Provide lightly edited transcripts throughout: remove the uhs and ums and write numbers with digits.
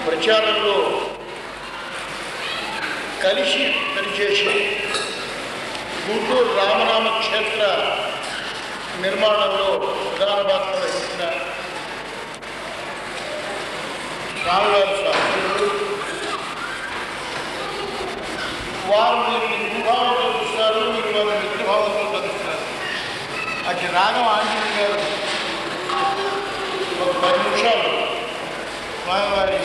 ప్రచారంలో కలిసి పనిచేసి గుంటూరు రామనామ క్షేత్ర నిర్మాణంలో ప్రధాన పాత్ర వహించిన రామవారి శాస్త్రులు వారు మీరు మిత్రభావంతో చూస్తారు, మీరు వారు మిత్రభావంతో కలుస్తున్నారు. అది రాగం ఆంజనేయ గారు ఒక 10 నిమిషాలు స్వామివారి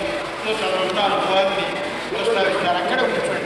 చదువుతున్న అనుభవాన్ని ప్రస్తావిస్తారు. అక్కడ కూర్చోండి.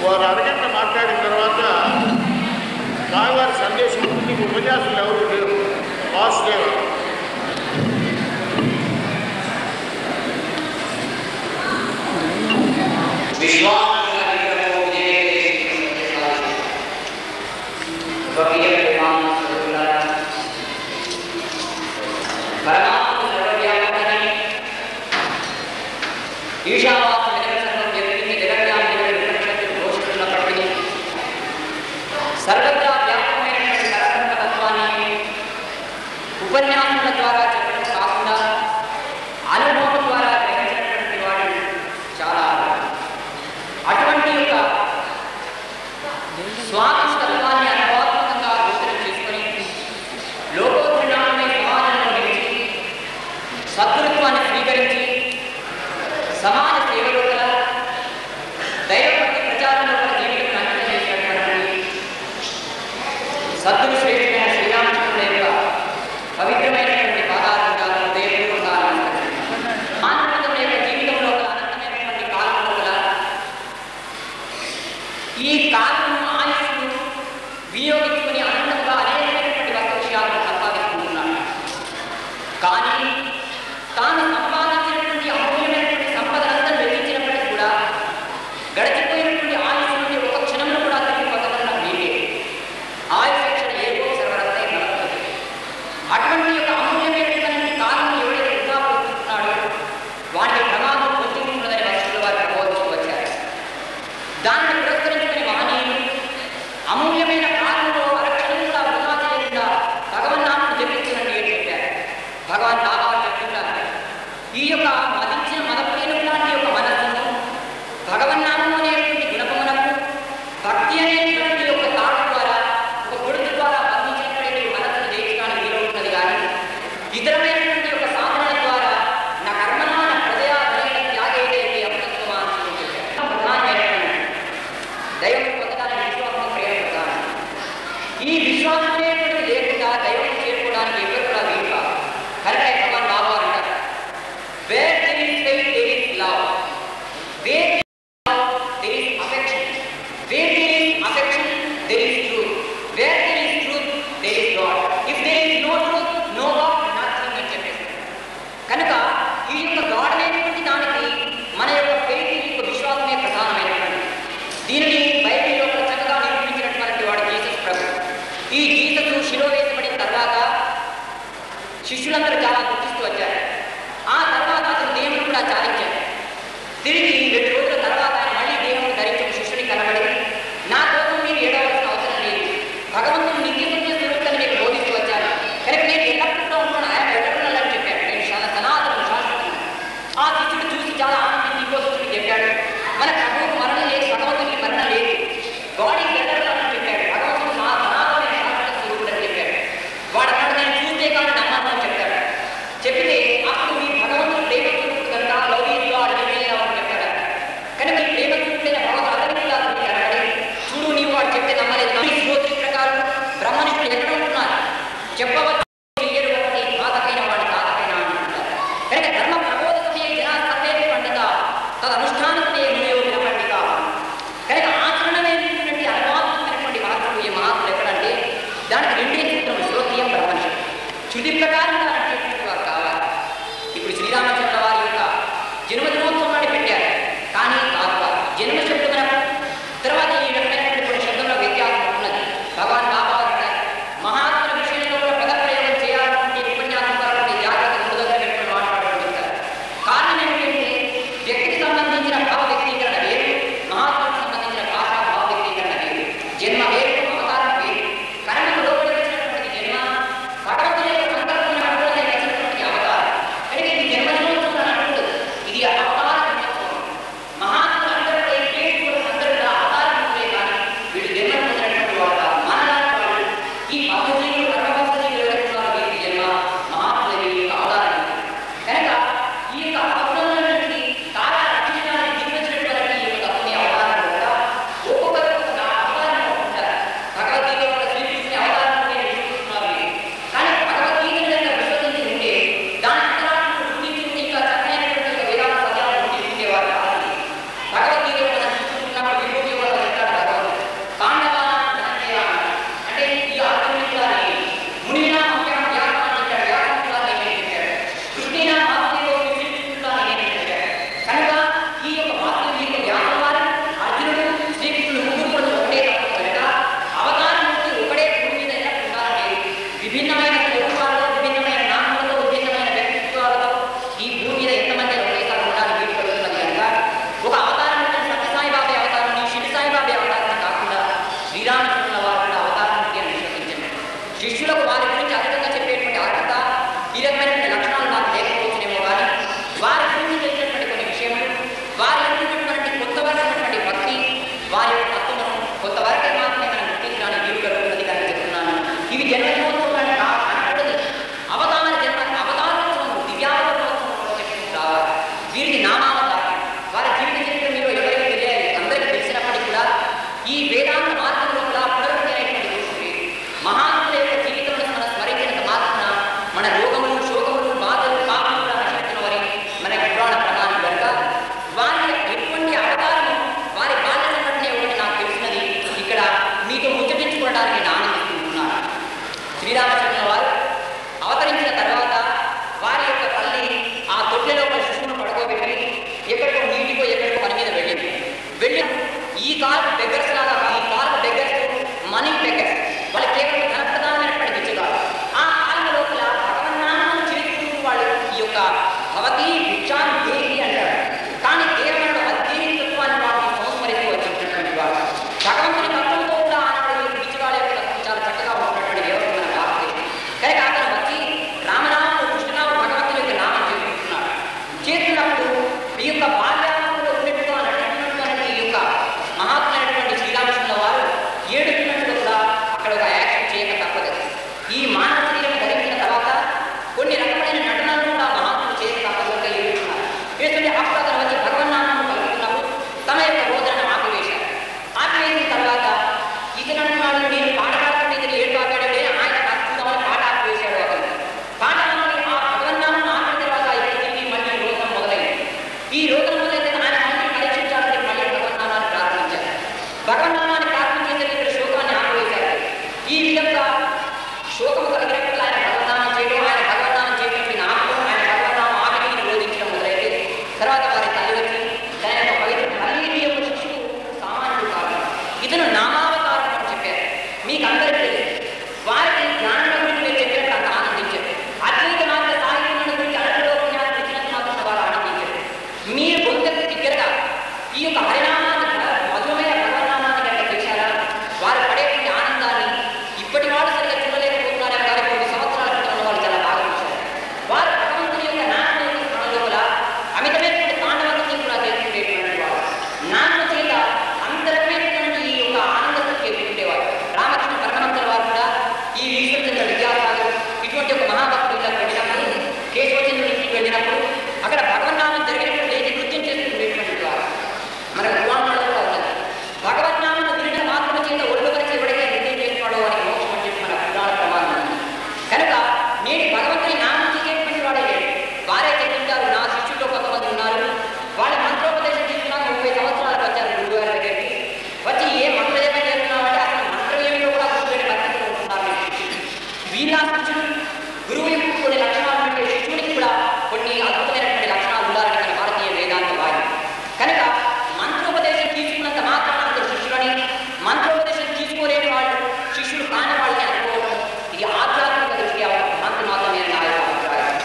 వారు అరగంట మాట్లాడిన తర్వాత స్వామివారి సందేశం ఉపన్యాసులు ఎవరు లేరు. వాసుదేవ సర్వత్రా వ్యాపకమైనటువంటి పరబ్రహ్మతత్వాన్ని ఉపన్యాసముల ద్వారా చెప్పడం కాకుండా అనుభవం ద్వారా గ్రహించినటువంటి వాడు చాలా. అటువంటి యొక్క స్వామి తత్వాన్ని అనుభవాత్మకంగా గోచరం చేసుకొని లోకోత్తరణమై సమాజంలో నిలిచి సద్గురుత్వాన్ని స్వీకరించి సమాజ సేవలో గల దైవభక్తి ప్రచారంలో గల జీవితం అంకితం చేసినటువంటి సద్గురు శ్రేష్ఠమైన శ్రీరామచంద్రుల యొక్క పవిత్రమైనటువంటి అటువంటి యొక్క అమూల్యమైనటువంటి కాలం ఎవరైతే వృధా పడుతున్నాడో వాడికి ప్రమాదం పొంది ఉంటుందని వస్తువుల వారు ప్రబోధిస్తూ వచ్చారు. దానిని పురస్కరించుకుని మహనీయులు అమూల్యమైన కాలంలో అరక్షణం కూడా వృధా చేయకుండా భగవన్నామను జపించినట్టు చెప్పారు. భగవాన్ బాబా చెప్తున్నారు, ఈ యొక్క మదించిన మదపీనం లాంటి యొక్క మనస్సును భగవన్నామం అనేటువంటి గుణపమునకు భక్తి అనేటువంటి యొక్క తాడు ద్వారా ఒక గుడుకు ద్వారా బంధించినటువంటి మనస్సును జయించడానికి వీలవుతున్నది. కానీ ఇతరమైనటువంటి యొక్క సాధనల ద్వారా నా కర్మనా నా హృదయ త్యాగేది అమృతత్వమాన్ని ప్రధానమైనటువంటి దైవం పొందడానికి విశ్వాసం ప్రేమ ప్రధానం. ఈ విశ్వాసం అనేటువంటిది లేకుండా దైవం చేరుకోవడానికి ఎవరు కూడా వీలు కాదు. కరెక్టే భగవాన్ బాబా అంటారు, where there is faith there is love, where there is love there is affection, where there is affection there is truth, where there is truth there is God, if there is no truth no God nothing అని చెప్పేస్తారు. కనుక ఈ యొక్క God అనేటువంటి దానికి మన యొక్క faith యొక్క విశ్వాసమే ప్రధానమైనటువంటి. దీనిని బైబిల్లో చక్కగా నిరూపించినటువంటి వాడు జీసస్ ప్రభు. ఈ జీసస్ శిలో వేసబడిన తర్వాత శిష్యులందరూ చాలా గుర్తిస్తూ వచ్చారు. ఆ తర్వాత అతను దేవుడు కూడా చాలించాడు. తిరిగి 2 రోజుల తర్వాత ఆయన మళ్ళీ దేవుడు ధరించిన శిష్యుని కనబడి, నా కోసం మీరు ఏడవలసిన అవసరం లేదు, భగవంతుడు నిత్యపుణ్య స్వరూపాన్ని మీకు బోధిస్తూ వచ్చాను కనుక నేను ఎల్లప్పుడూ ఉంటాను, ఆయన ఎటర్నల్ అని చెప్పాడు. నేను చాలా సనాతనం శాశ్వతం. ఆ శిష్యుడు చూసి చాలా ఆనందించి ఇంకో శిష్యుడికి చెప్పాడు, మన ప్రభువుకు మరణం లేదు, భగవంతుడికి మరణం లేదు, గాడ్ ఈజ్ ఎటర్నల్ అని చెప్పాడు. భగవంతుడు సనాతనమైన శాశ్వత స్వరూపుడు అని చెప్పాడు. వాడు అక్కడ నేను చూస్తే కానీ నమ్మాలని చెప్తాడు. చెప్తే అప్పుడు మీ భగవంతుడు ప్రేమ స్వరూపుడు కనుక లవ్ ఈజ్ గాడ్ అని చెప్పాడు. కనుక ఈ ప్రేమ స్వరూపుడైన భగవంతుడు అతనికి కూడా కనబడి, చూడు నీవు వాడు చెప్తే నమ్మలేదు, శ్రోత్రి ప్రకారం బ్రహ్మనిష్ఠులు ఎక్కడ ఉంటున్నారు చెప్పవచ్చు తాతకైన వాడు తాతకైన అంటున్నారు. కనుక ధర్మ ప్రబోధమే జనా సర్వే పండిత తదనుష్ఠానమే మునియో పండిత. కనుక ఆచరణమైనటువంటి అనువాదమైనటువంటి మహత్వం ఈ మహాత్ములు ఎక్కడంటే దానికి 2 సూత్రం, శ్రోత్రియం బ్రహ్మనిష్ఠులు. శృతి ప్రకారంగా నడిచేటువంటి వారు కావాలి. ఇప్పుడు శ్రీరామచంద్ర వారి యొక్క జన్మదినోత్సవాన్ని పెట్టారు, కానీ కాదు వారు జన్మ శబ్దమునకు తర్వాత ఈ రకమైనటువంటి కొన్ని శబ్దంలో వ్యత్యాసం ఉన్నది. భగవాన్ బాబా అంటారు, మహాత్ముల విషయంలో కూడా పదప్రయోగం చేయాలంటే ఉపన్యాసం ద్వారా జాగ్రత్త ముందుగా పెట్టుకుని మాట్లాడుకుంటారు. కారణం ఏమిటంటే వ్యక్తికి సంబంధించిన భావ వ్యక్తీకరణ వేరు, మహాత్ములకు సంబంధించిన భాషా భావ వ్యక్తీకరణ వేరు. జన్మ వేరు, అవతారం వేరు. కర్మకు లోపలి వచ్చినటువంటి జన్మ భగవంతుని యొక్క సంకల్పం నేటి భగవంతుని నామం చేసేటువంటి వాడే లేడు. వారే చెప్పింటారు, నా శిష్యుల్లో కొంతమంది ఉన్నారు, వాళ్ళ మంత్రోపదేశం తీసుకున్నాక 30 సంవత్సరాలకు వచ్చారు గురువు గారి దగ్గరికి. వచ్చి ఏ మంత్రజపం చేస్తున్నామంటే అసలు మంత్రం ఏమిటో కూడా గురువుని పరిస్థితులు ఉంటున్నారు. వీళ్ళ శిష్యుడు గురువు యొక్క కొన్ని లక్షణాలు ఉంటే శిష్యుడికి కూడా కొన్ని అద్భుతమైనటువంటి లక్షణాలు ఉండాలని మన భారతీయ వేదాంత వారి. కనుక మంత్రోపదేశం తీసుకున్నంత మాత్రం అందరూ శిష్యులని, మంత్రోపదేశం తీసుకోలేని వాళ్ళు శిష్యుడు కాని వాళ్ళని అనుకోవడం ఇది ఆధ్యాత్మిక దృష్ట్యా మంత్రి మాత్రమే నా యొక్క అభిప్రాయం.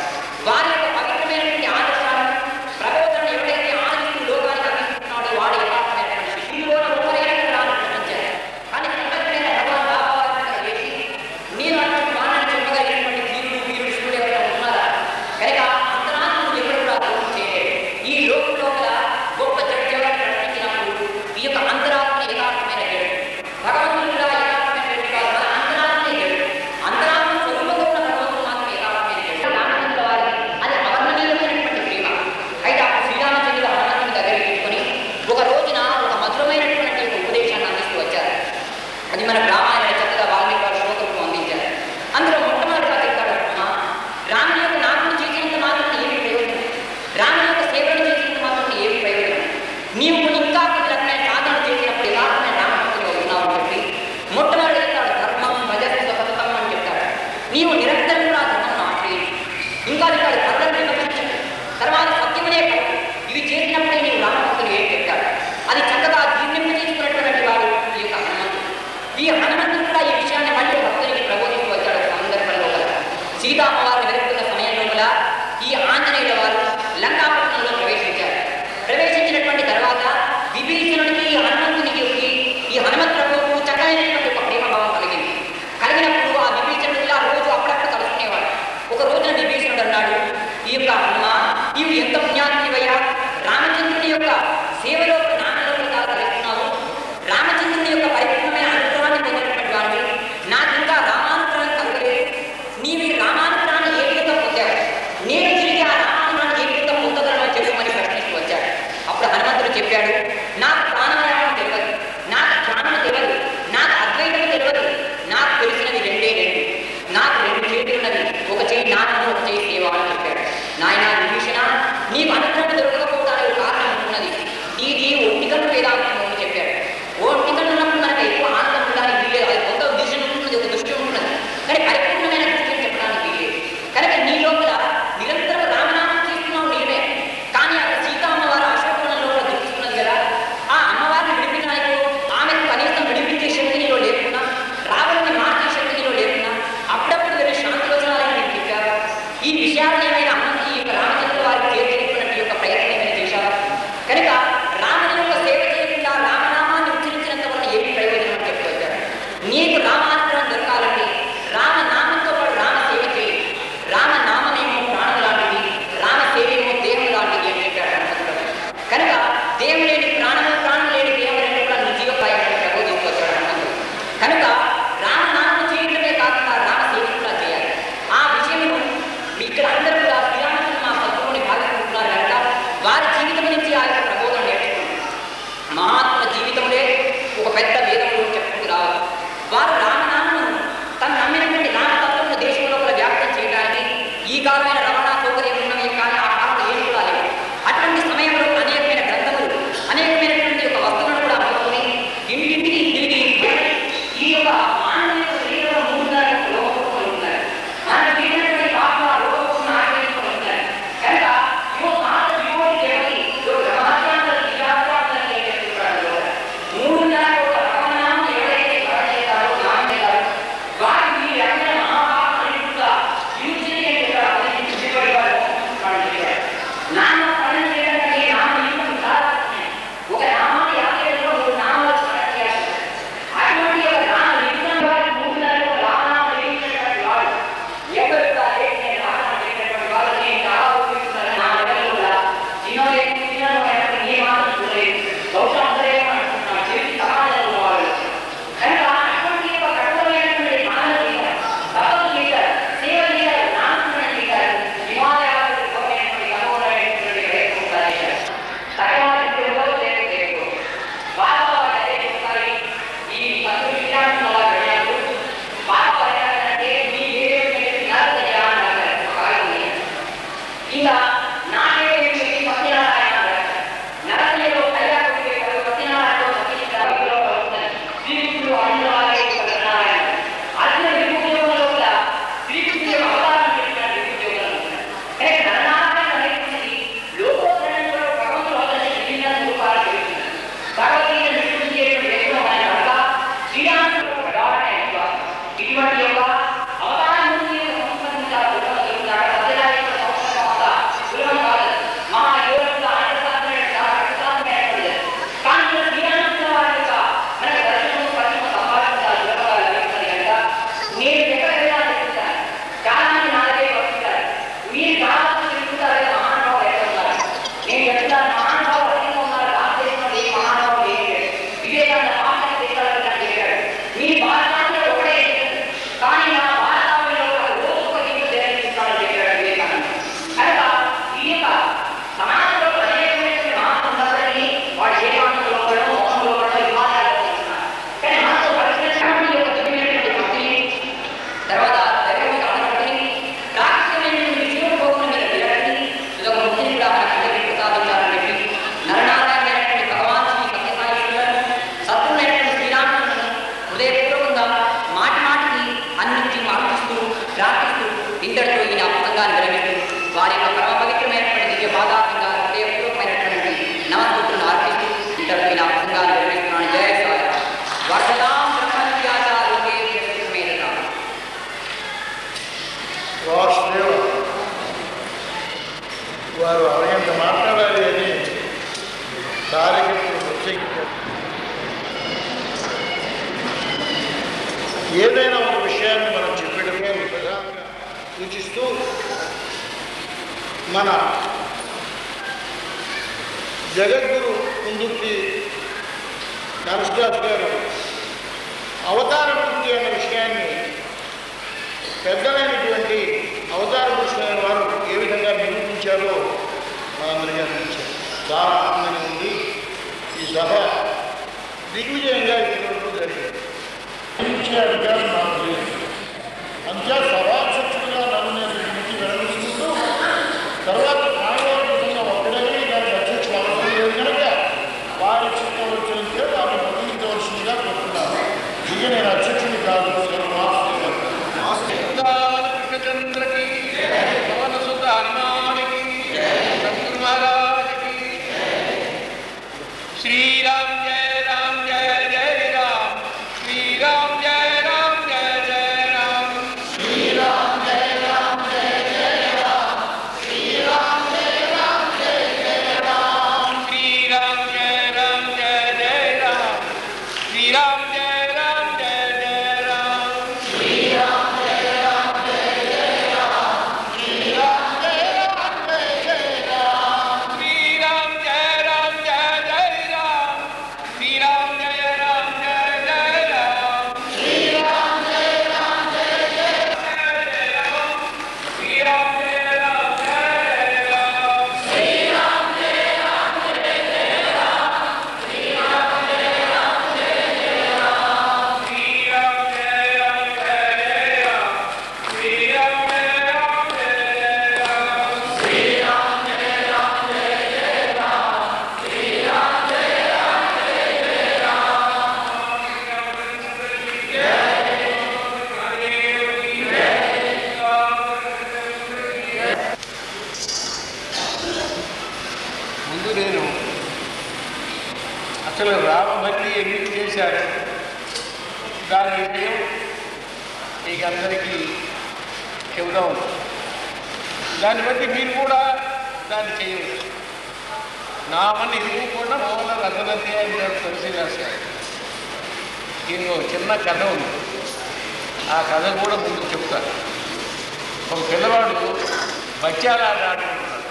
వారి యొక్క పవిత్రమైనటువంటి ఆదర్శాలను ప్రబోధనను ఎవరైతే ఆనందిస్తూ లోకానికి అందిస్తున్నాడో వాడు యథార్థమైనటువంటి శిష్యుల్లో ఒకరైనా రానించారు. కానీ కృతజ్ఞమైన భగవాన్ బాబావారి వేసి నేను అటువంటి వాణ్ణి చెప్పగలిగినటువంటి వీరుడు శివుడు ఎవరైనా ఉన్నారా? కనుక అంతరాత్మను ఎప్పుడు కూడా దూరం చేయలేదు. ఈ లోపల గొప్ప జడ్జి ప్రశ్నించినప్పుడు ఈ యొక్క అంతరాత్మ యథార్థమైన గేడు, భగవంతుడు కూడా యథార్థమైనటువంటి కాదు, మన అంతరాత్మే గేడు. అంతరాత్మ స్వరూపంలో ఉన్న భగవంతుడు మాత్రం యథార్థమైన గేడు. రామచంద్ర వారి అది అవర్ణనీయమైనటువంటి ప్రేమ. అయితే అప్పుడు శ్రీరామచంద్రుడు హనుమంతుని దగ్గరికి తీసుకొని ఒక రోజున ఒక మధురమైనటువంటి ఒక ఉపదేశాన్ని అందిస్తూ వచ్చారు. అది మన రామాయణ చక్కగా వాల్మీకి వారి శ్లోకంలో అందించారు. అందులో మొట్టమొదటిగా చెప్తాడు, రాముని యొక్క నామం చేసినంత మాత్రం ఏమి ప్రయోజనం, రాముని యొక్క సేవలు చేసినంత మాత్రం ఏమి ప్రయోజనం, నీవు ఇంకా కొన్ని రకమైన సాధన చేసినప్పుడు యథార్థమైన రామభక్తులు ఉన్నావు అని చెప్పి మొట్టమొదటి చెప్తాడు, ధర్మం భజస్వ సతతం అని చెప్తాడు. నీవు నిరంతరం కూడా ధర్మం ఆశ్రయించు. ఇంకా చెప్తాడు, కర్రను విమర్శించు, తర్వాత సత్యమనే పడు. ఇవి చేసినప్పుడే నీవు రామభక్తులు ఏం చెప్తాడు. అది చక్కగా జీర్ణింపు తీసుకున్నటువంటి వాడు ఈ యొక్క హనుమంతుడు. ఈ హనుమంతుడు కూడా ఈ విషయాన్ని మళ్ళీ భక్తునికి ప్రబోధిస్తూ వచ్చాడు. ఒక సందర్భంలో సీతామ్మవారిని వెతుకుతున్న సమయంలో ఈ ఆంజనేయుల వారు లంకాపట్నంలో ప్రవేశించారు. ప్రవేశించినటువంటి తర్వాత విభీషణుడికి హనుమంతునికి ఈ హనుమంత ప్రభువుకు చక్కనైనటువంటి ఒక ప్రేమభావం కలిగింది. కలిగినప్పుడు ఆ విభీషణుడు ఇలా రోజు అప్పుడప్పుడు కలుసుకునేవాడు. ఒక రోజున విభీషణుడు అన్నాడు, ఈ యొక్క హనుమ నీవు ఎంత పుణ్యాత్మివయ్యా, రామచంద్రుని యొక్క సేవలో నాన్నలో కలుస్తున్నావు, రామచంద్రుని యొక్క పరిపూర్ణమైన అనుగ్రహాన్ని పొందినటువంటి వాడిని, నాకు ఇంకా రామానుగ్రహం కలగలేదు, నీవు ఈ రామానుగ్రహాన్ని ఏ విధంగా పొందావు, నేను తిరిగి ఆ రామానుగ్రహాన్ని ఏ విధంగా పొందగలను చెప్పమని ప్రశ్నిస్తూ వచ్చాడు. అప్పుడు హనుమంతుడు చెప్పాడు, నాకు ప్రాణాయామం తెలియదు, నాకు ధ్యానం తెలియదు, నాకు అద్వైతం తెలియదు, నాకు తెలిసినవి రెండే రెండు, నాకు 2 చేతులు ఉన్నది, ఒక చేయి నాన్న ఒక చేయి సేవ అని చెప్పాడు. నాయన విభీషణ, నీకు అనుగ్రహం దొరకకపోవడానికి కారణం ఉంటున్నది, ఇది ఒంటికన్ను వేదాంతం అని చెప్పాడు. ఒంటికన్ను ఉన్నప్పుడు మనకు ఎక్కువ ఆనందం ఉండడానికి వీలేదు, అది కొంత ఉద్దేశం ఉంటుంది, ఒక దృష్టి ఉంటున్నది, కానీ పరిపూర్ణమైన దృష్టిని చెప్పడానికి వీలేదు. కనుక నీ లోపల నిరంతరం రామనామం చేస్తున్నావు నీవే, కానీ అక్కడ సీతామ్మవారు అశోకవనంలో దృష్టిస్తున్నది కదా, ఆ అమ్మవారిని విడిపించడానికి ఆమెకు కనీసం విడిపించే శక్తి నీలో లేకున్నా, రావణ్ణి మార్చే శక్తి నీలో లేకున్నా, అప్పుడప్పుడు వెళ్ళి శాంతి వచనాలని నేను చెప్పారు. ఈ విషయాలను ఏమైనా ఈ యొక్క రామచంద్ర వారికి చేర్చుకున్నట్టు యొక్క ప్రయత్నం ఏమైనా చేశారు. కనుక రాముని యొక్క సేవ చేయకుండా రామనామాన్ని ఉచ్చరించినంత వల్ల ఏమి ప్రయోజనం అని చెప్పి వచ్చారు. నీకు రామానుగ్రహం దొరకాలంటే రామనామంతో పాటు రామ సేవ చేయి. రామనామమేమో ప్రాణం లాంటిది, రామ సేవేమో దేహం లాంటిది అని చెప్పాడు హనుమంతుడు. కనుక దేహం లేని ప్రాణము, ప్రాణం లేని దేహం రెండు కూడా నిర్జీవకాయాన్ని ప్రబోధిస్తూ వచ్చాడు హనుమంతుడు. కనుక రామనామం చేయడమే కాకుండా రామ సేవ కూడా చేయాలి. ఆ విషయము ఇక్కడ అందరూ కూడా శ్రీరామచంద్ర మా సద్గురువుని భావిస్తున్నారు కనుక వారి జీవితం నుంచి ఆ యొక్క ప్రబోధన నేర్చుకుంటారు. మహాత్ముల జీవితంలో ఒక పెద్ద వేదంలో చెప్పుకుంటూ రావాలి. వారు రామనామను తను నమ్మినటువంటి రామతత్వమును దేశంలో కూడా వ్యాప్తం చేయడానికి ఈ కాలమైన రవాణా సౌకర్యం ఉన్నవి, కానీ ఆ కాలంలో ఏం కూడా లేదు. అటువంటి సమయంలో అనేకమైన గ్రంథములు, అనేకమైనటువంటి యొక్క వస్తువులను కూడా అమ్ముకొని ఇంటింటికి తిరిగి ఈ యొక్క మానవ శరీరంలో 3 లోపలు ఉంటాయి. మన జీవితంలో పాప లోపం ఆశ్రయించుకొని ఉంటాయి. కనుక యువ మాత యువతి దేవతి రహస్యాంతర విద్యార్థులను ఏం చేస్తున్నాడు, 3 కోట్ల భగవనామం ఎవరైతే స్మరణిస్తారో నామేస్తారు వారికి ఈ రకమైన మహాపాప నిపుణులుగా యూజ్ చేయాలి. ఇంతటితో ఈయన ప్రసంగాన్ని విరమిస్తూ వారి యొక్క పరమ పవిత్రమైనటువంటి దివ్య పాదార్థంగా హృదయపూర్వకమైనటువంటి నమస్కృతులను అర్పిస్తూ ఇంతటితో ఈయన ప్రసంగాన్ని విరమిస్తున్నాను. జయ సాయి వర్ధలాం బ్రహ్మవిద్యాచార్యులకే ప్రసిద్ధమైన వాసుదేవ వారు అరగంట మాట్లాడాలి అని కార్యకర్తలు ప్రత్యేకించారు. ఏదైనా ఒక విషయాన్ని మనం చెప్పడమే ప్రధానంగా సూచిస్తూ మన జగద్గురు కుందుర్తి కనస్టాస్ గారు అవతార పూర్తి అన్న విషయాన్ని పెద్దలైనటువంటి అవతార పురుషులైన వారు ఏ విధంగా నిరూపించారో మనందరికీ అందించారు. చాలా ఆనందంగా ఉంది. ఈ సభ దిగ్విజయంగా ఇవ్వడం జరిగింది. అధికారం నాకు లేదు. అంతే సభాధ్యక్షుడిగా నన్ను నేను ఇంటికి విరమించుకుంటూ తర్వాత న్యాయవాదులుగా ఒక్కడే దానికి అధ్యక్షులు అవసరం లేదు కనుక వారి చిత్తం వచ్చినంతే వారిని ప్రతినిధించవలసిందిగా కోరుతున్నాను. ఇక నేను అధ్యక్షుడిని కాదు. కృష్ణచంద్రకి పవన సుత హనుమానికి సద్గురు మహారాజకి శ్రీరామ్ జయ రామ్ జయ జయ రామ్ శ్రీరామ్ జయ రామ్ జయ జయ రామ్ శ్రీరామ్ జయ రామ్ జయ జయ రామ్ శ్రీరామ్ జయ రామ్ జయ జయ రామ్ శ్రీరామ్ జయ రామ్ జయ జయ రామ్ శ్రీరామ్ జయ రామ్ జయ జయ రామ్ శ్రీరామ్ జయ రామ్ జయ జయ రామ్ శ్రీరామ్ జయ రామ్ జయ జయ రామ్ శ్రీరామ్ జయ రామ్ జయ జయ రామ్ శ్రీరామ్ జయ రామ్ జయ జయ రామ్ శ్రీరామ్ జయ రామ్ జయ జయ రామ్ శ్రీరామ్ జయ రామ్ జయ జయ రామ్ శ్రీరామ్ జయ రామ్ జయ జయ రామ్ శ్రీరామ్ జయ రామ్ జయ జయ రామ్ శ్రీరామ్ జయ రామ్ జయ జయ రామ్ శ్రీరామ్ జయ రామ్ జయ జయ రామ్ శ్రీరామ్ జయ రామ్ జయ జయ రామ్ శ్రీరామ్ జయ రామ్ జయ జయ ముందు నేను అసలు రామభక్తి ఎందుకు చేశారు దాని విషయం మీకు అందరికీ చెబుదాం. దాన్ని బట్టి మీరు కూడా దాన్ని చేయవచ్చు. నామని ఇవ్వకుండా మౌన రసనతే అని తెలిసి రాశారు. దీనికి ఒక చిన్న కథ ఉంది. ఆ కథ కూడా ముందు చెప్తాను. ఒక పిల్లవాడు బచ్చాలాట ఆడుకుంటున్నాడు.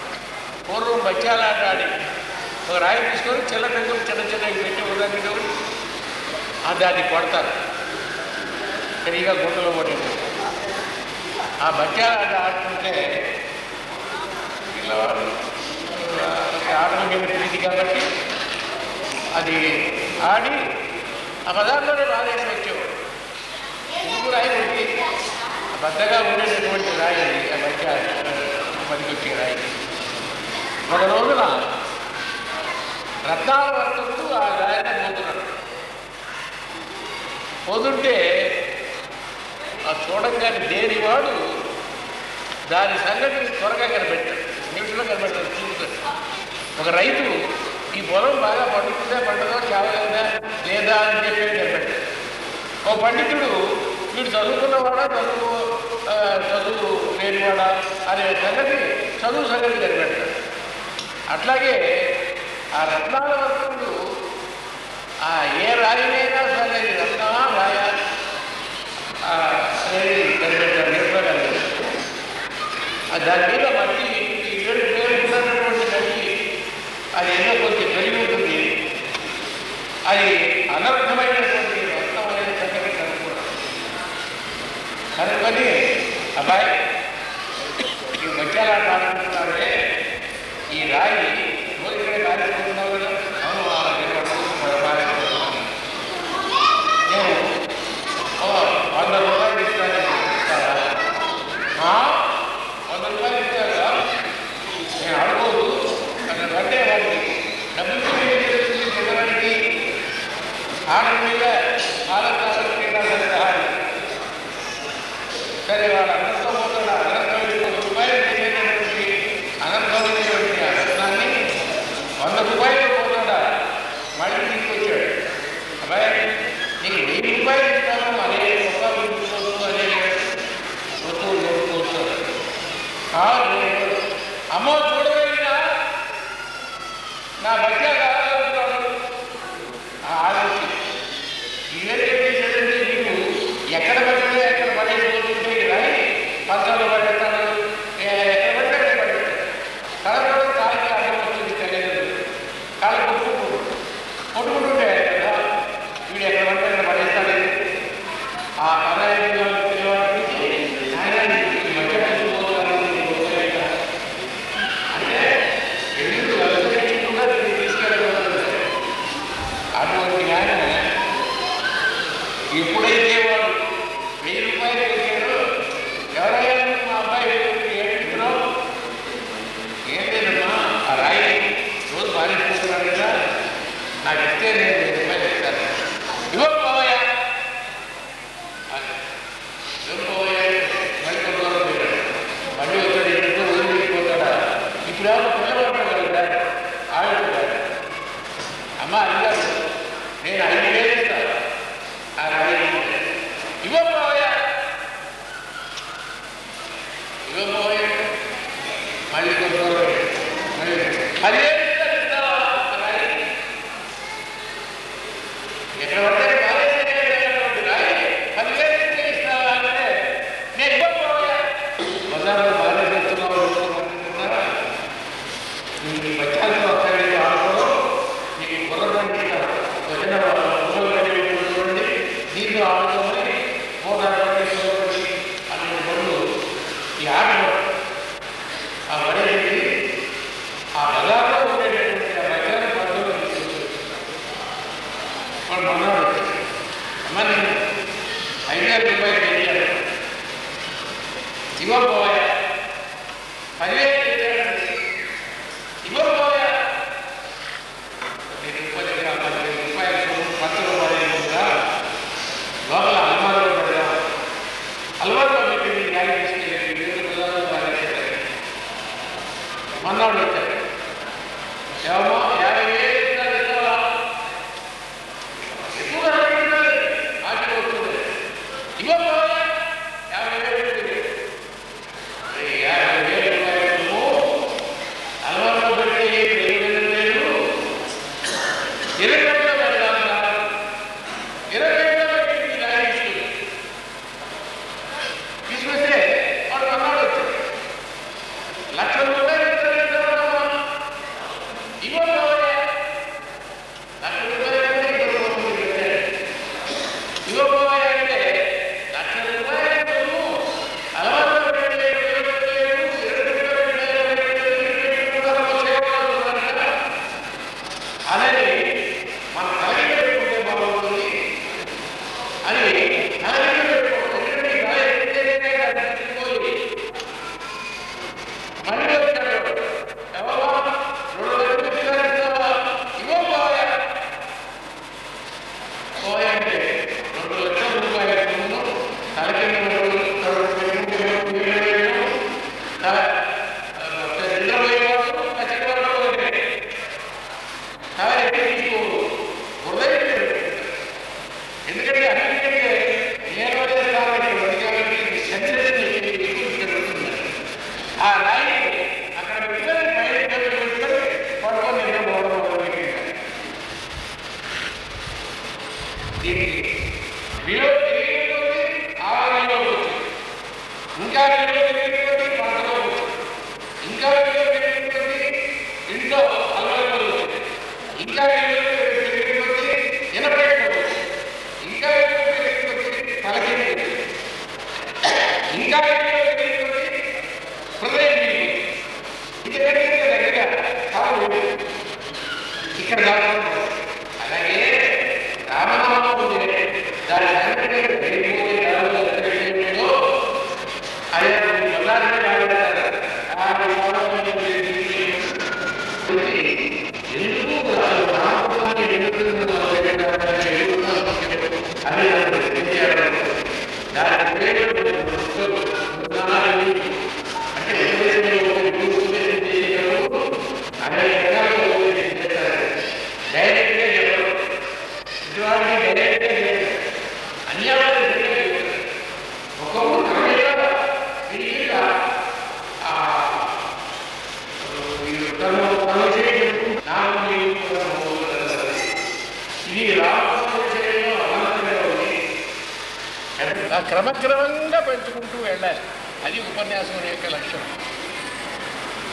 పూర్వం బచ్చాలాట ఆడి ఒక రాయి తీసుకొని చిన్న పెద్దలు చిన్న చిన్నవి పెట్టి ఉదాహరణ దాన్ని కొడతారు. సరిగా గుంటలో పడేది. ఆ బచ్చాలాట ఆడుతుంటే పిల్లవాడు ఆటల మీద ప్రీతి కాబట్టి అది ఆడి ఆ పదార్థంలోనే బాధేసి వచ్చేవాడు. ఎందుకు రాయి కొట్టి ఆ పెద్దగా ఉండేటటువంటి రాయి ఆ బచ్చ పనికొచ్చే రాయి. ఒక రోజున రత్నాల వర్తకుడు ఆ రాయిని పోతున్నాడు. పోతుంటే ఆ చూడంగానే దేనివాడు దాని సంగతి త్వరగా కనిపెట్టాడు. నీటిలో కనిపెట్టాడు. చూపుతాడు. ఒక రైతు ఈ పొలం బాగా పండుతుందా పండుగో చావలేదా లేదా అని చెప్పి కనిపెట్టాడు. ఒక పండితుడు వీడు చదువుకున్నవాడా చదువు లేనివాడా అనే సంగతి చదువు సంగతి కనిపెట్టాడు. అట్లాగే ఆ రత్నాల వర్తకుడు ఏ రాయినైనా సరే రత్నమా రాయ అనేది కనిపెట్టాడు. ఎప్పుడో కనిపెట్టాడు. దాని మీద మట్టి ఈ ఏడు పేరుకున్నటువంటి మట్టి అది ఏదో కొంచెం పెరిగి ఉంటుంది. అది అనర్థమైనటువంటి రత్నం అనేది సంగతి కనుక్కున్నాడు. కనుక్కొని అబ్బాయి ఈ బచ్చాలాట ఆడుకుంటున్నాడే ఈ రాయి ఇక్కడే కాలిపోతున్నావు కదా. అవును నేను 100 రూపాయలు ఇస్తాను. 100 రూపాయలు ఇస్తాను కదా. నేను అడుకోదు అక్కడ రంటే డబ్బులు పిల్లవాడికి ఆటల మీద ఆలోచన సరే వాళ్ళందరితో పోతాడు. అందరితో అమ్మో చూడగలిగినా నా బచ్చా కావాలనుకున్నాడు ఆలోచి ఇవేంటంటే నీకు ఎక్కడ పడితే ఎక్కడ పడేసిపోతుంటే కానీ పంచాలు పడేస్తాడు ఎక్కడ పడితే అక్కడ పడేస్తాడు కలపడం కాలికి అడ్డం వస్తుంది తెలియదు కాలు కొట్టుకుంటుంటే కదా వీడు ఎక్కడ పడితే అక్కడ పడేస్తాడు ఆ పదహైదు ఎప్పుడైతే వాడు 1000 రూపాయలు పెట్టారో ఎవరైనా మా అబ్బాయి ఏడుతున్నావు ఏం లేదమ్మా ఆ రాయి రోజు మానేసుకుంటున్నాడు కదా నాకు ఇస్తే నేను 1000 రూపాయలు ఇస్తాను ఇవ్వకపోయా ఇవ్వకపోయా మళ్ళీ కొంత దూరం పోయాడు మళ్ళీ వచ్చాడు ఇంట్లో వదిలిపోతాడా ఇప్పుడు ఎవరు పిల్లబడతాడు ఆడుకుంటాడు అమ్మ అది కాదు నేను 5000 ఇస్తాను ఆ రాయి ఇవ్వకపోయా మళ్ళీ కొంత మళ్ళీ 10,000 ఇస్తావా రాయి ఎక్కడ పడితే రాయి 10,000 ఇస్తావా అంటే నేను ఇవ్వకపోయా బజార్లో బాగా చేస్తున్నారా నీకు బచ్చాలు వస్తాయి ఆడుకో నీకు బుర్రదాన్ని ఇస్తాను చూడండి దీంట్లో ఆడుకోమని 360 అనే బళ్ళు ఈ ఆట ఆ బడేది ఆ బజార్లో ఉండేటటువంటి ఆ బజార్ పద్ధతులు వాడు మన్నాడు అమ్మ నేను 5,000 రూపాయలు పెట్టాను ఇవ్వకపోయా 10,000 పెట్టాడు ఇవ్వకపోయా నేను 10,000 రూపాయలు పంచలో పడేదా లోపల అలమారులో పడదా అలవాటులో పెట్టి మీరు గాలి తీసుకెళ్ళి మన్నాడు వచ్చాడు ఏమో 50,000 ఇస్తావా ఎక్కువగా ఆశ వస్తుంది ఇవ్వకపోయా 50,000 50,000 రూపాయలు అలవాటులో పెట్టి ప్రయోజనం లేదు 20 తీసుకొస్తే వాడు అన్నాడు వచ్చాడు 1,00,000 రూపాయలు ఇవ్వకపోయా 1,00,000 రూపాయలు ఇవ్వకపోయా అంటే 1,00,000 రూపాయలు అలవాటు అలాగే మన కలిగి పెట్టుకుంటే బాగుంటుంది అని కలిగి మళ్ళీ వచ్చాడు ఎవరో 2,00,000 ఇస్తావా ఇవ్వకపోయా పోయా అంటే 2,00,000 రూపాయలు తలకి ఎందుకంటే అన్నిటికంటే నేను ఆ రాయి అక్కడ పెట్టుకొని బయట పెట్టుకొని పడుకొని నిద్రపోవడం మొదలుపెట్టింది దీనికి విలువ తెలియకపోతే ఆ రాయిలో వచ్చింది ఇంకా విలువ తెలియకపోతే పంటలో వచ్చింది ఇంకా విలువ తెలియకపోతే ఇంట్లో అలవాటులో వచ్చింది ఇంకా విలువ తెలియకపోతే ఎనపేటలో వచ్చింది ఇంకా విలువ తెలియకపోతే తలకి ఇంకా హృదయం దగ్గరగా కాదు ఇక్కడ అలాగే రామనామం దాని అదే అన్యాయం క్రమక్రమంగా పెంచుకుంటూ వెళ్ళాలి. అది ఉపన్యాసం యొక్క లక్ష్యం.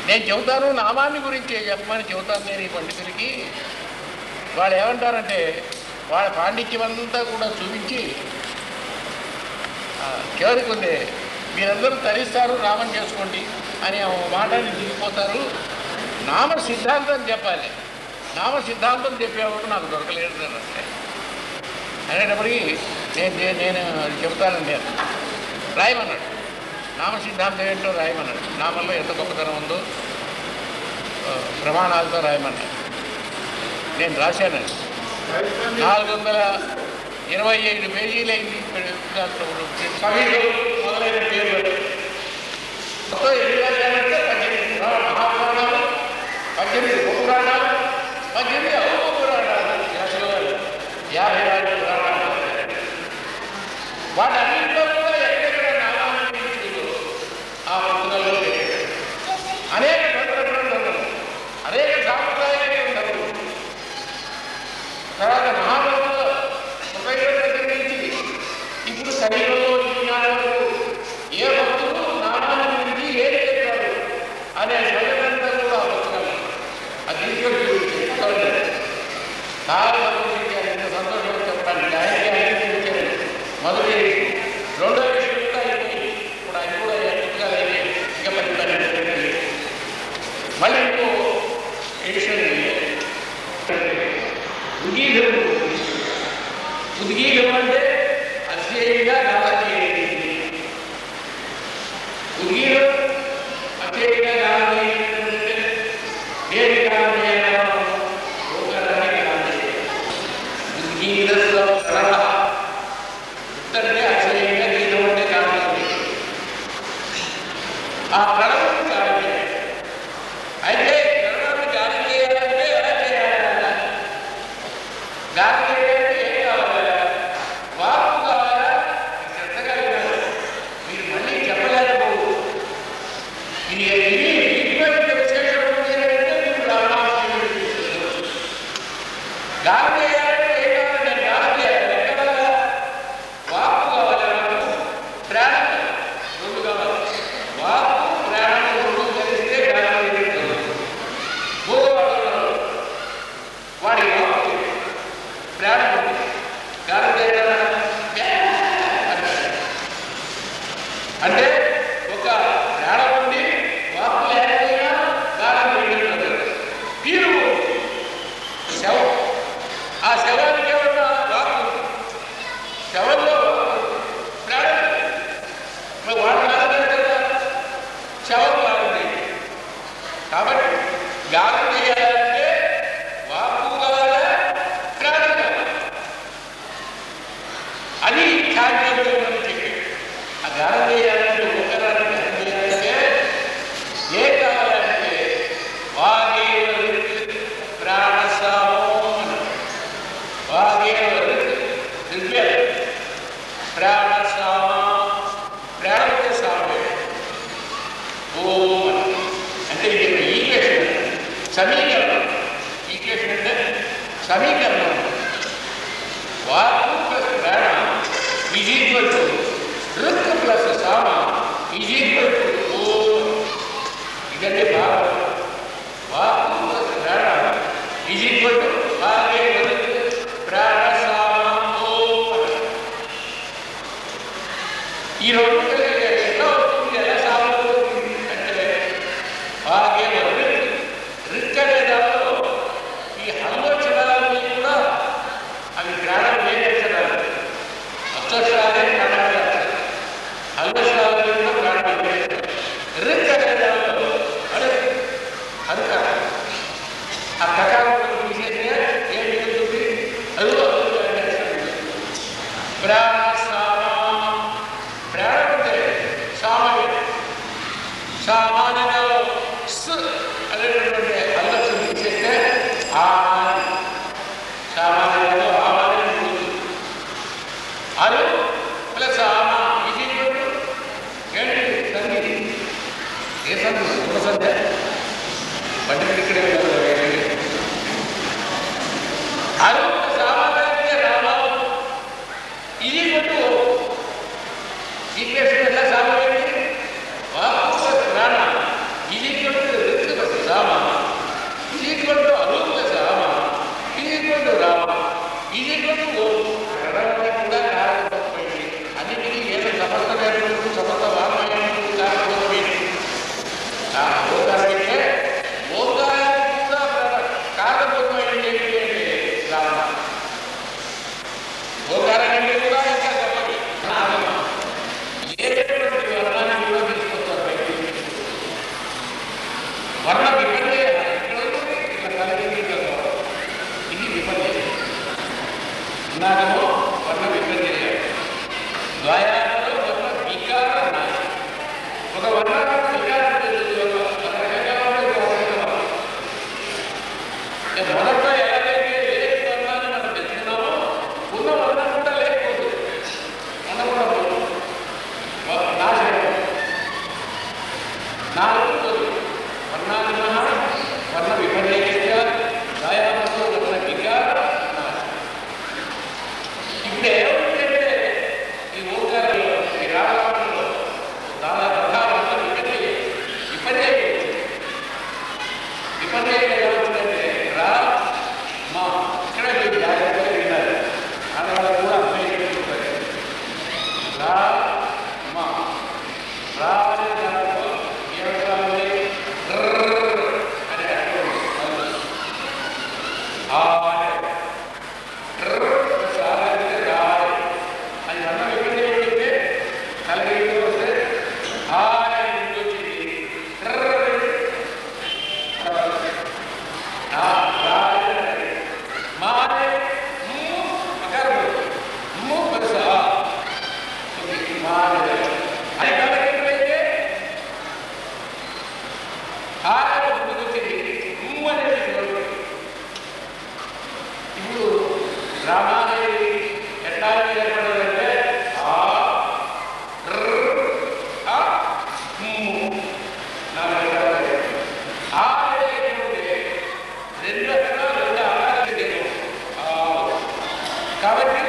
నేను చెబుతాను, నామాన్ని గురించి చెప్పమని చెబుతాను నేను ఈ పండితులకి. వాళ్ళు ఏమంటారంటే వాళ్ళ పాండిత్యం అంతా కూడా చూపించి చివరికి ఉంది మీరందరూ తరిస్తారు నామం చేసుకోండి అని మాటని దిగిపోతారు. నామ సిద్ధాంతం చెప్పాలి. నామ సిద్ధాంతం చెప్పేవాడు నాకు దొరకలేదు అంటే అనేటప్పటికీ నేను చెబుతానండి నేను రాయమన్నాడు. నామ సిద్ధాంతం ఏంటో రాయమన్నాడు. నామంలో ఎంత గొప్పతనం ఉందో ప్రమాణాలతో రాయమన్నాడు. నేను రాశానండి. 425 పేజీలైంది. దాంట్లో కవిలు మొదలైన పేర్లు మొత్తం ఎన్ని రాశానంటే 18 మహాపురాణాలు, 18 ఉపపురాణాలు, 18 ఉపపురాణాలు, 54 పురాణాలు. వాటన్నింటిలో కూడా ఎక్కడెక్కడ నామాన్ని ఆ పుస్తకాల్లో అనేక గ్రంథాలు, అనేక సాంప్రదాయ గ్రంథాలు. తర్వాత మహాభారతంలో 30 దగ్గర నుంచి ఇప్పుడు శరీరంలో విజ్ఞానంలో ఏ భక్తులు నామాన్ని గురించి ఏం చెప్పారు అనే సంగతంతా కూడా ఆ పుస్తకాలు అది తీసుకొని చాలా సంతోషించారు. ఎంత సంతోషంగా చెప్పడానికి ఆయనకి అందించారు. మొదటి రెండో విషయం కూడా అయిపోయి ఇప్పుడు అది కూడా పుస్తకాలు అయితే ఇక పెట్టుకుంటారు. మళ్ళీ ఇంకో విషయం ఉద్గీతం అంటే అధ్యయంగా గాలి ఉద్గీతం అధ్యయంగా గాలి దేని గాలి ఉద్గీత అంటే అధ్యయంగా గీతం అంటే గాలి ఆ ప్రణవం గాలి. అయితే ప్రణవాన్ని గాలి చేయాలంటే ఎలా చేయాలి? గాలి చేయాలంటే ఏం కావాలి? వాపు కావాలా? శ్రద్ధగా వినాలి. మీరు మళ్ళీ చెప్పలేకపోదు. ఇది ఇటువంటి విశేషం ఏంటంటే మీరు రామాయణం గాలి చేయాలంటే ఏం కావాలి? నేను గాలి చేయాలి. ఎక్కడ వాపు కావాలి, ప్రాణం రెండు కావాలి. వాపు ప్రాణం రెండు కలిస్తే గాలి భూగోళంలో వాడి వాపు ప్రాణం గాలి అంటే ఒక ప్రాణం ఉండి వాపు లేకపోయినా గాలి వెళ్ళిపోతుంది. తీరు శవం, ఆ శవానికి ఏమన్నా వాపు, శవంలో ప్రాణం మరి వాడు కాదు కదా, శవం కాదు. కాబట్టి గాలి చేయాలంటే వాపు కావాలా, ప్రాణం కావాలి. అది ఖ్యాతి చెప్పి ఆ గాలి చేయాలంటే ఒకరాన్ని గాలి చేయాలంటే ఏ కావాలంటే వాగే ప్రాణసామం, వాగే దివ్య ప్రాణసామ, ప్రాణంతో సామే ఓం అంటే ఇది ఈక్వేషన్, సమీకరణం. ఈక్వేషన్ అంటే సమీకరణం. వాకు ప్లస్ ప్రాణ is equal to rook plus సామ ఈజ్ ఈక్వల్ టు ఓం. ఇదంటే భావం. వాకు ప్లస్ ప్రాణ ఈజ్ ఈక్వల్ టు వాగే ప్రాణ సామ ఓం. ఈ రెండు ఎట్లా వస్తుంది, ఎలా సాగుతుంది అంటే వాగే రిక్ అనే దాంట్లో ఈ హల్వచనాలన్నీ కూడా అవి ప్రాణం వేరేక్షణాలు. అక్షరాలే ప్రాణాలు, హల్వచనాలు కూడా ప్రాణం వేరే. రిక్ అనే దాంట్లో అరుక ఆ ప్రకారం తీసేస్తే ఏం మిగులుతుంది? అదిగో ప్రాణ ప్రాణం అంటే సామాన్య సామాన్యంగా అనేటటువంటి అల్లక్షం తీసేస్తే సామాన్యంగా ఆమాన్యం అరు ప్లస్ ఆమా ఇది ఏంటి సంధి? ఏ సంధి? గుణ సంధ్య బండి ఇక్కడే అరు సామాన్య రామ ఇది కొట్టు ఈక్వల్ టు అరూప్ ప్లస్ రామ ఈక్వల్ టు రామ ఈక్వల్ టు ఓం ఎడవడం కూడా కారణమైంది. అన్నిటికీ ఏదో సమస్త వేరుకు సమస్త వామయంకు కారణమైంది. ఓంకారం అంటే ఓంకారానికి కూడా కారణమైంది ఏంటి అంటే రామ. ఓంకారం అంటే కూడా ఇంకా చెప్పండి ఏటువంటి వర్ణాన్ని కూడా తీసుకొస్తారు బయటికి. వర్ణ విపర్యయ ఇట్లా కలిగి ఇది విపర్యయ నాగము వర్ణ విపర్యయ ద్వయాలలో వర్ణ వికార నాశం. ఒక వర్ణాన్ని వికారం మొదట్లో ఎలాగైతే లేని వర్ణాన్ని మనం తెచ్చుకున్నామో ఉన్న వర్ణం కూడా లేకపోతుంది. మనం కూడా నాశనం నాలుగు వర్ణాన్ని వర్ణ విపర్యయ దయామతో వర్ణ వికార నాశనం. ఇప్పుడు ఏమంటే ఈ ఓంకారంలో ఈ రాగంలో దాదాపు వర్ణ విపర్యయ విపర్యయ ఏమవుతుందంటే రా మా ఇక్కడ మీరు జాగ్రత్తగా విన్నారు. ఆడవాళ్ళకు కూడా అర్థమయ్యేటట్టు రా మా రా అనే దాంట్లో ఏమంటారు అనే అర్థం అది అన్న విపర్యయ ఉంటే కలిగి వస్తే ఇప్పుడు రామాదేవి ఎట్లా ఏర్పడాలంటే రెండు అక్షరాలు రెండు ఆకారాలు కాబట్టి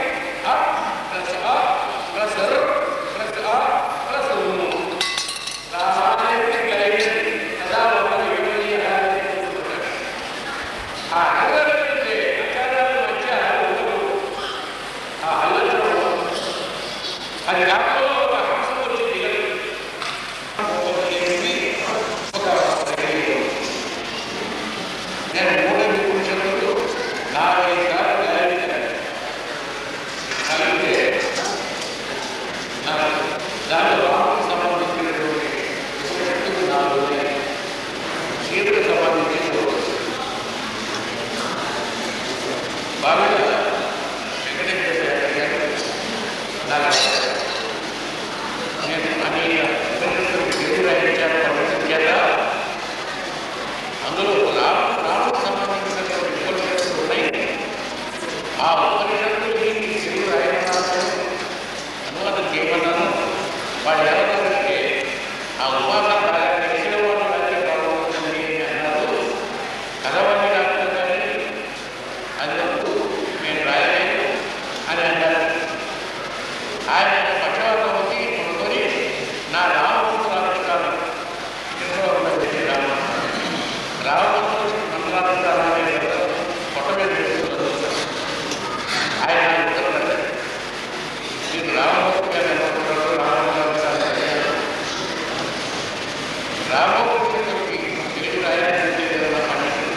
ప్లస్ ప్లస్ ప్లస్ ప్లస్ అది రాష్ట్రంలో ఒక హంసం వచ్చింది. నేను 3 నిమిషాలు 4 సార్లు కలిగితే దాంట్లో రాముకు సంబంధించినటువంటి ఉపనిషత్తులు 4 ఉన్నాయి. శివుడికి సంబంధించిన బాగా నేను అనేక అందులో రాముకు సంబంధించినటువంటి ఉపనిషత్తులు ఉన్నాయి. ఆ ఉపనిషత్తులు శివుడు అనువాదం చేయమన్నాను. వాళ్ళు ఏమన్నారంటే ఆ ఉపాసన బాగా తెలిసిన వాళ్ళు అయితే బాగుంటుంది అన్నారు. కథవన్నీ రాకుండా కానీ అది నేను రాయలేదు అని అన్నారు. ఆయన పక్షవాతం వచ్చి కొనుక్కొని నా రామవంతు రాష్ట్రాలు ఎన్నో ఉన్నది రామవంతు మండలాన్ని కొట్ట మీద వేసుకుంటారు. ఆయన ఉత్తరం మీరు రామవంతు గారు ఏమంటున్నారు రామవంతు తెలుగు రాయాలంటే ఏదైనా పండించారు.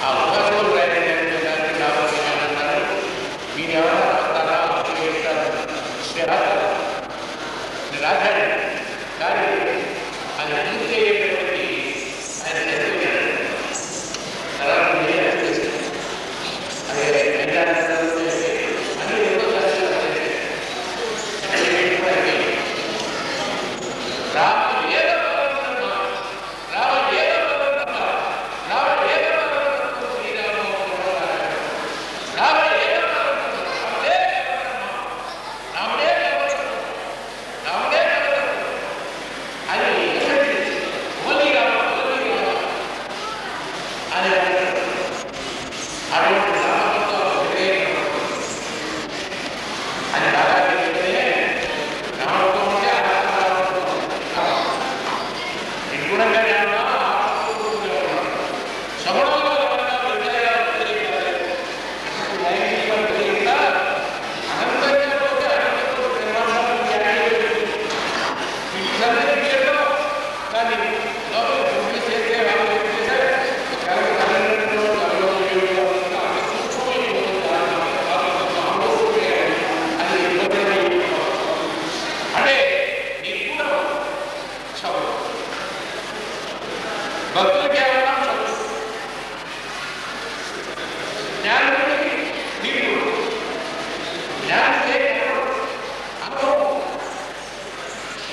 ఆ ఉపాసకులు రాయాలంటే రామవంతు అన్నారు. మీరు ఎవరైనా రాస్తారా రాశాడు కానీ అది పూర్తి అయ్యేటటువంటి ఆయన చదివాడు. తర్వాత అదే అన్ని ఎన్నో రామ భక్తులు కేవలం జ్ఞానుడికి నీకు జ్ఞానం అనుభవం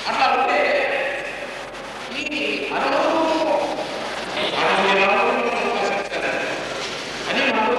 అట్లా ఉంటే ఈ అనుభవం అని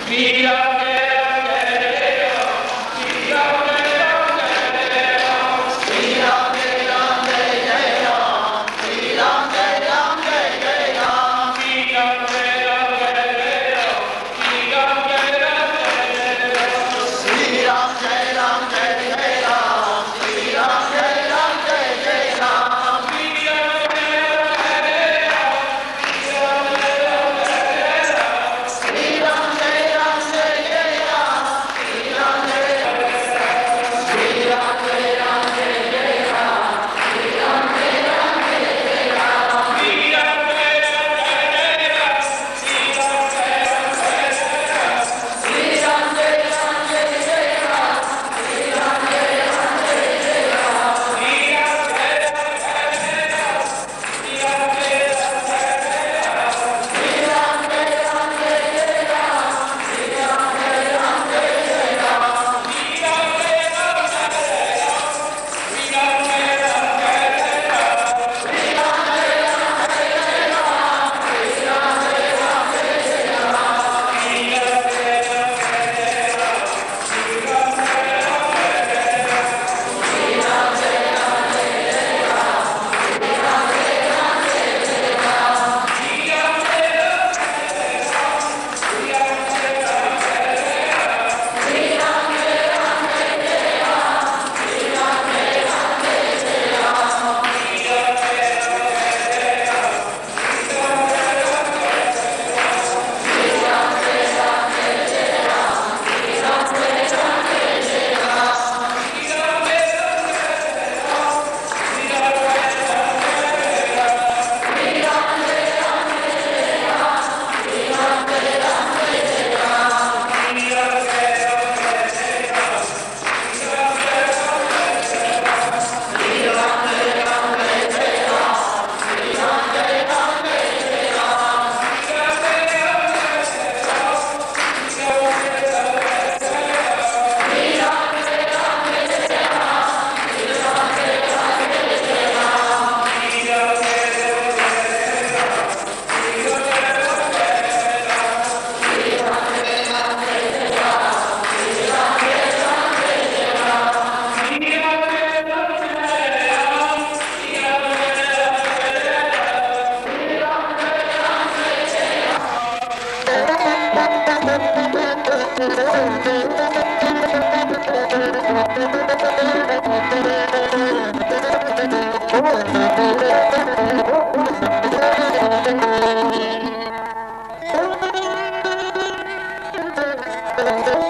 Jai Ram, Jai Ram, Jai Jai Thank you.